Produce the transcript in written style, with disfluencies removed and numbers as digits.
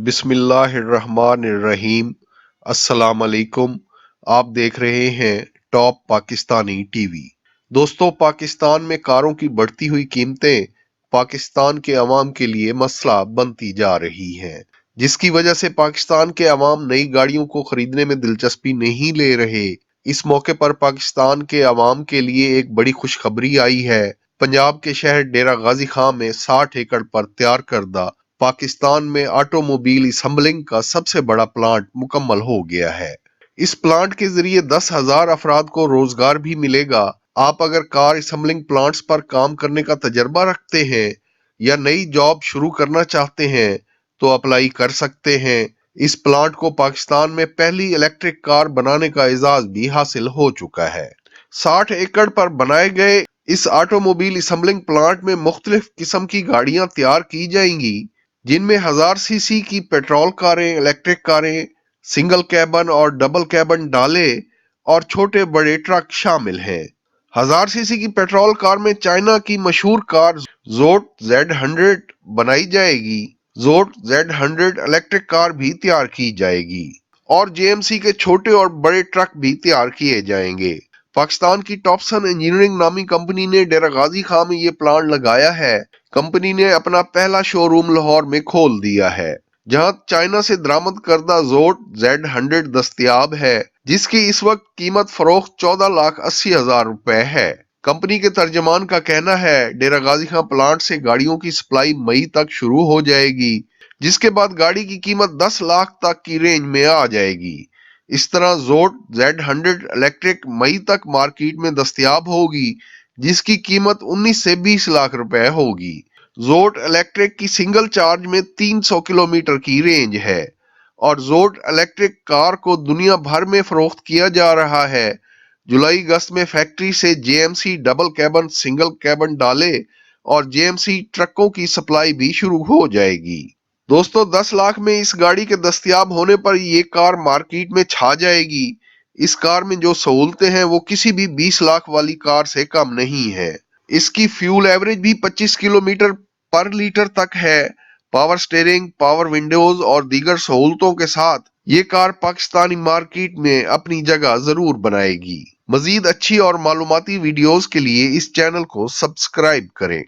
بسم اللہ الرحمن الرحیم۔ السلام علیکم۔ آپ دیکھ رہے ہیں ٹاپ پاکستانی ٹی وی۔ دوستو، پاکستان میں کاروں کی بڑھتی ہوئی قیمتیں پاکستان کے عوام کے لیے مسئلہ بنتی جا رہی ہیں، جس کی وجہ سے پاکستان کے عوام نئی گاڑیوں کو خریدنے میں دلچسپی نہیں لے رہے۔ اس موقع پر پاکستان کے عوام کے لیے ایک بڑی خوشخبری آئی ہے۔ پنجاب کے شہر ڈیرہ غازی خان میں 60 ایکڑ پر تیار کردہ پاکستان میں آٹو موبائل اسمبلنگ کا سب سے بڑا پلانٹ مکمل ہو گیا ہے۔ اس پلانٹ کے ذریعے 10,000 افراد کو روزگار بھی ملے گا۔ آپ اگر کار اسمبلنگ پلانٹس پر کام کرنے کا تجربہ رکھتے ہیں یا نئی جاب شروع کرنا چاہتے ہیں تو اپلائی کر سکتے ہیں۔ اس پلانٹ کو پاکستان میں پہلی الیکٹرک کار بنانے کا اعزاز بھی حاصل ہو چکا ہے۔ 60 ایکڑ پر بنائے گئے اس آٹو موبائل اسمبلنگ پلانٹ میں مختلف قسم کی گاڑیاں تیار کی جائیں گی، جن میں 1000 سی سی کی پیٹرول کاریں، الیکٹرک کاریں، سنگل کیبن اور ڈبل کیبن ڈالے اور چھوٹے بڑے ٹرک شامل ہیں۔ 1000 سی سی کی پیٹرول کار میں چائنا کی مشہور کار زوٹ Z100 بنائی جائے گی۔ زوٹ Z100 الیکٹرک کار بھی تیار کی جائے گی اور JMC کے چھوٹے اور بڑے ٹرک بھی تیار کیے جائیں گے۔ پاکستان کی ٹاپسن انجینئرنگ نامی کمپنی نے ڈیرہ غازی خان میں یہ پلانٹ لگایا ہے۔ کمپنی نے اپنا پہلا شو روم لاہور میں کھول دیا ہے، جہاں چائنا سے درآمد کردہ زوٹ Z100 دستیاب ہے، جس کی اس وقت قیمت فروخت 14,80,000 روپے ہے۔ کمپنی کے ترجمان کا کہنا ہے، ڈیرہ غازی خان پلانٹ سے گاڑیوں کی سپلائی مئی تک شروع ہو جائے گی، جس کے بعد گاڑی کی قیمت 10 لاکھ تک کی رینج میں آ جائے گی۔ اس طرح زوٹ Z100 الیکٹرک مئی تک مارکیٹ میں دستیاب ہوگی، جس کی قیمت 19 سے 20 لاکھ روپے ہوگی۔ زوٹ الیکٹرک کی سنگل چارج میں 300 کلومیٹر کی رینج ہے اور زوٹ الیکٹرک کار کو دنیا بھر میں فروخت کیا جا رہا ہے۔ جولائی اگست میں فیکٹری سے JMC double cabin, single cabin ڈالے اور JMC ٹرکوں کی سپلائی بھی شروع ہو جائے گی۔ دوستو، 10 لاکھ میں اس گاڑی کے دستیاب ہونے پر یہ کار مارکیٹ میں چھا جائے گی۔ اس کار میں جو سہولتیں ہیں وہ کسی بھی 20 لاکھ والی کار سے کم نہیں ہے۔ اس کی فیول ایوریج بھی 25 کلومیٹر پر لیٹر تک ہے۔ پاور سٹیئرنگ، پاور ونڈوز اور دیگر سہولتوں کے ساتھ یہ کار پاکستانی مارکیٹ میں اپنی جگہ ضرور بنائے گی۔ مزید اچھی اور معلوماتی ویڈیوز کے لیے اس چینل کو سبسکرائب کریں۔